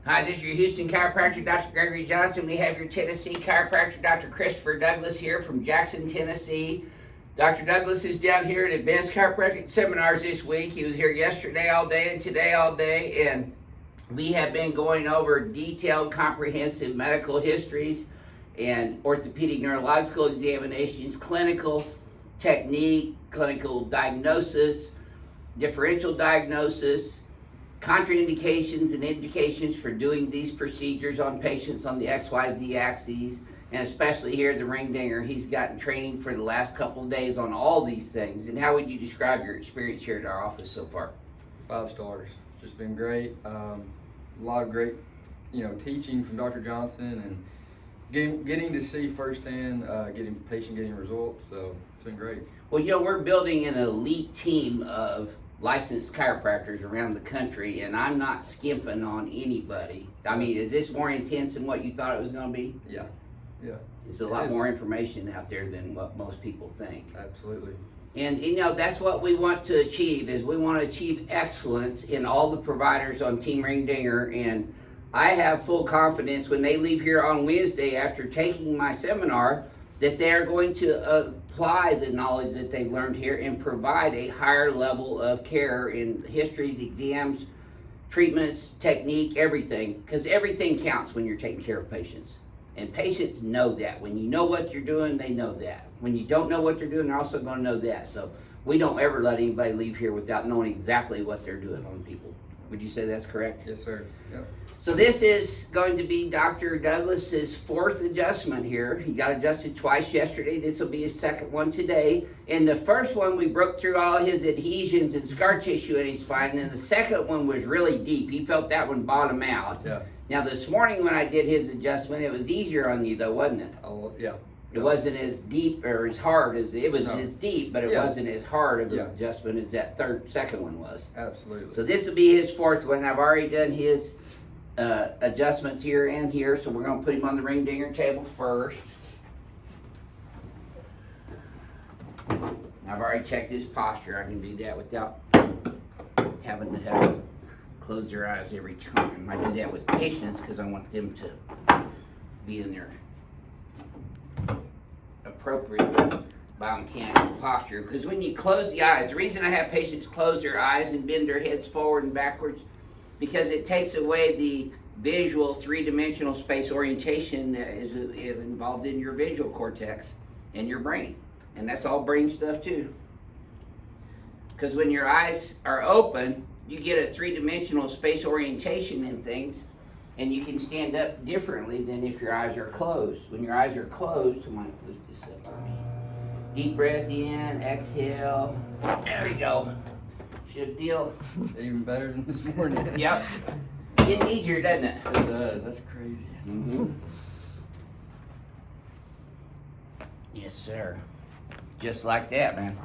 Hi, this is your Houston chiropractor, Dr. Gregory Johnson. We have your Tennessee chiropractor, Dr. Christopher Douglas here from Jackson, Tennessee. Dr. Douglas is down here at Advanced Chiropractic Seminars this week. He was here yesterday all day and today all day, and we have been going over detailed, comprehensive medical histories and orthopedic neurological examinations, clinical technique, clinical diagnosis, differential diagnosis, contraindications and indications for doing these procedures on patients on the XYZ axes, and especially here at the Ring Dinger. He's gotten training for the last couple of days on all these things. And how would you describe your experience here at our office so far? 5 stars. Just been great. A lot of great, teaching from Dr. Johnson, and getting to see firsthand, getting results. So it's been great. Well, we're building an elite team of licensed chiropractors around the country, and I'm not skimping on anybody. I mean, is this more intense than what you thought it was going to be? Yeah. There's a lot more information out there than what most people think. Absolutely. And that's what we want to achieve, is we want to achieve excellence in all the providers on Team Ring Dinger. And I have full confidence when they leave here on Wednesday after taking my seminar that they're going to apply the knowledge that they've learned here and provide a higher level of care in histories, exams, treatments, technique, everything. Because everything counts when you're taking care of patients. And patients know that. When you know what you're doing, they know that. When you don't know what they're doing, they're also going to know that. So we don't ever let anybody leave here without knowing exactly what they're doing on people. Would you say that's correct? Yes, sir. Yep. So this is going to be Dr. Douglas's 4th adjustment here. He got adjusted twice yesterday. This will be his 2nd one today. And the first one, we broke through all his adhesions and scar tissue in his spine. And the second one was really deep. He felt that one bottom out. Yeah. Now this morning when I did his adjustment, it was easier on you though, wasn't it? Oh, yeah. It wasn't as deep or as hard as, it was as deep, but it Yeah. wasn't as hard of an Yeah. adjustment as that second one was. Absolutely. So this will be his 4th one. I've already done his adjustments here and here, so we're going to put him on the Ring Dinger table first. I've already checked his posture. I can do that without having to have close their eyes every time. I do that with patients because I want them to be in their appropriate biomechanical posture. Because when you close the eyes, the reason I have patients close their eyes and bend their heads forward and backwards, because it takes away the visual 3-dimensional space orientation that is involved in your visual cortex and your brain. And that's all brain stuff too. Because when your eyes are open, you get a 3-dimensional space orientation in things, and you can stand up differently than if your eyes are closed. When your eyes are closed, I might push this up on me. Deep breath in, exhale. There we go. Should deal. Even better than this morning. Yep. Gets easier, doesn't it? It does. That's crazy. Mm-hmm. Yes, sir. Just like that, man.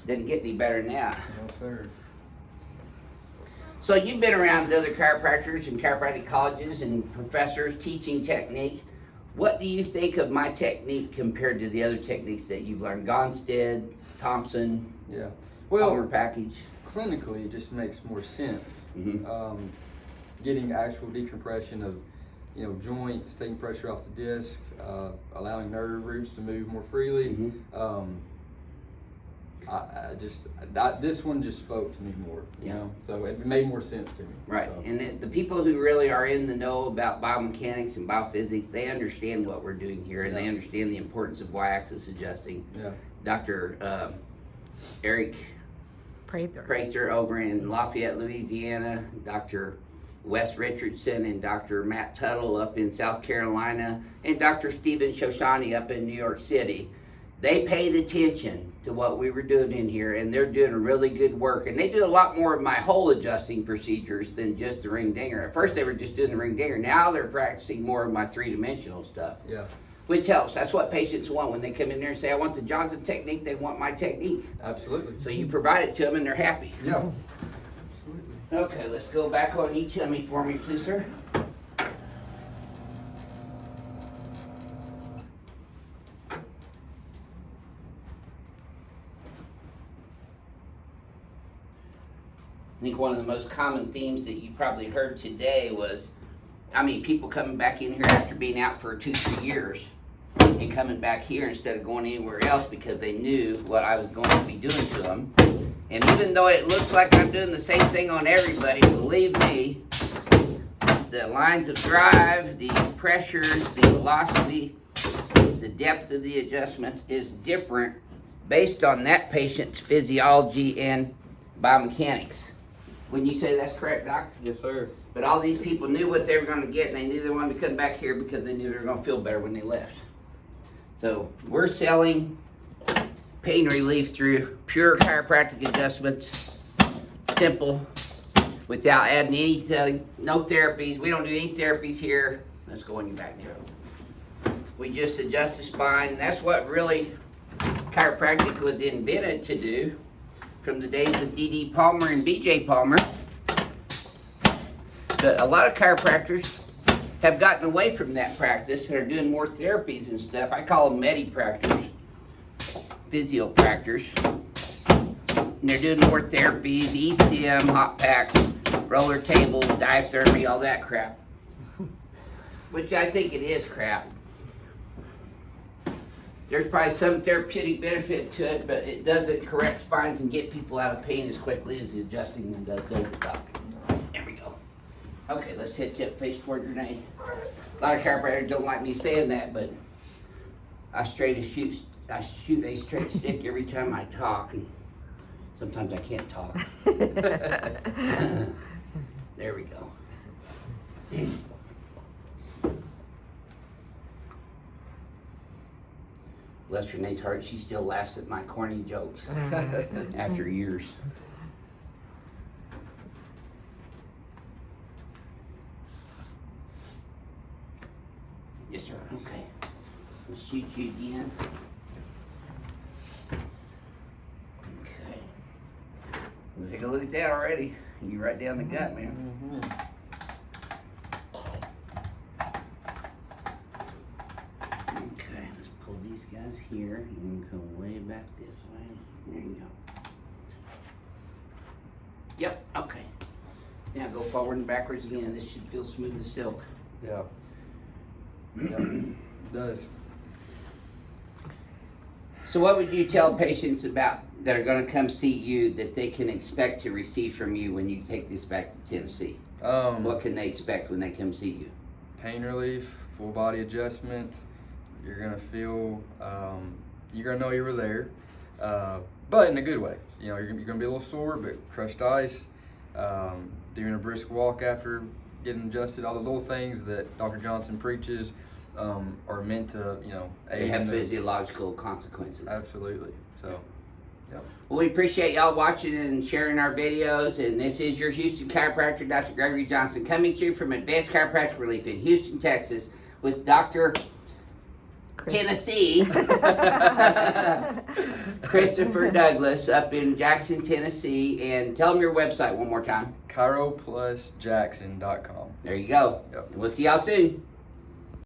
Doesn't get any better than that. No, sir. So you've been around other chiropractors and chiropractic colleges and professors teaching technique. What do you think of my technique compared to the other techniques that you've learned? Gonstead, Thompson, Yeah. Palmer package? Clinically, it just makes more sense. Mm-hmm. Getting actual decompression of, joints, taking pressure off the disc, allowing nerve roots to move more freely. Mm-hmm. This one just spoke to me more, so it made more sense to me. Right, So. and the people who really are in the know about biomechanics and biophysics, they understand what we're doing here, and they understand the importance of y-axis adjusting. Yeah. Dr. Eric Prather over in Lafayette, Louisiana, Dr. Wes Richardson and Dr. Matt Tuttle up in South Carolina, and Dr. Stephen Shoshani up in New York City. They paid attention to what we were doing in here, and they're doing really good work. And they do a lot more of my whole adjusting procedures than just the Ring Dinger. At first they were just doing the Ring Dinger. Now they're practicing more of my 3-dimensional stuff. Yeah. Which helps. That's what patients want when they come in there and say, I want the Johnson technique, they want my technique. Absolutely. So you provide it to them and they're happy. Yeah. Absolutely. Okay, let's go back on. You tell me for me, please, sir. think one of the most common themes that you probably heard today was, people coming back in here after being out for 2-3 years and coming back here instead of going anywhere else because they knew what I was going to be doing to them. And even though it looks like I'm doing the same thing on everybody, believe me, the lines of drive, the pressures, the velocity, the depth of the adjustment is different based on that patient's physiology and biomechanics. Wouldn't you say that's correct, Doc? Yes, sir. But all these people knew what they were going to get, and they knew they wanted to come back here because they knew they were going to feel better when they left. So we're selling pain relief through pure chiropractic adjustments, simple, without adding anything, no therapies. We don't do any therapies here. Let's go on your back there. We just adjust the spine, and that's what really chiropractic was invented to do from the days of D.D. Palmer and B.J. Palmer. But a lot of chiropractors have gotten away from that practice and are doing more therapies and stuff. I call them medipractors, physiopractors. And they're doing more therapies, E-stim, hot packs, roller tables, diathermy, all that crap. Which I think it is crap. There's probably some therapeutic benefit to it, but it doesn't correct spines and get people out of pain as quickly as adjusting them does the doc. There we go. Okay, let's hit tip face toward your knee. A lot of chiropractors don't like me saying that, but I shoot a straight stick every time I talk, and sometimes I can't talk. There we go. Bless Renee's heart, she still laughs at my corny jokes after years. Yes, sir. Okay. Let's shoot you again. Okay. Well, take a look at that already. You right down the gut, man. Mm-hmm. Okay, let's pull these guys here and go way back this way. There you go. Yep, okay. Now go forward and backwards again. This should feel smooth as silk. Yeah. Yeah, it does. So what would you tell patients about that are going to come see you that they can expect to receive from you when you take this back to Tennessee? What can they expect when they come see you? Pain relief, full body adjustment. You're gonna feel, you're gonna know you were there, but in a good way. You know, you're gonna be a little sore, but crushed ice, doing a brisk walk after getting adjusted, all those little things that Dr. Johnson preaches are meant to, They have physiological consequences. Absolutely. So, yep. Well, we appreciate y'all watching and sharing our videos. And this is your Houston chiropractor, Dr. Gregory Johnson, coming to you from Advanced Chiropractic Relief in Houston, Texas, with Dr. Tennessee, Christopher Douglas, up in Jackson, Tennessee. And tell them your website one more time. ChiroPlusJackson.com. There you go. Yep. And we'll see y'all soon.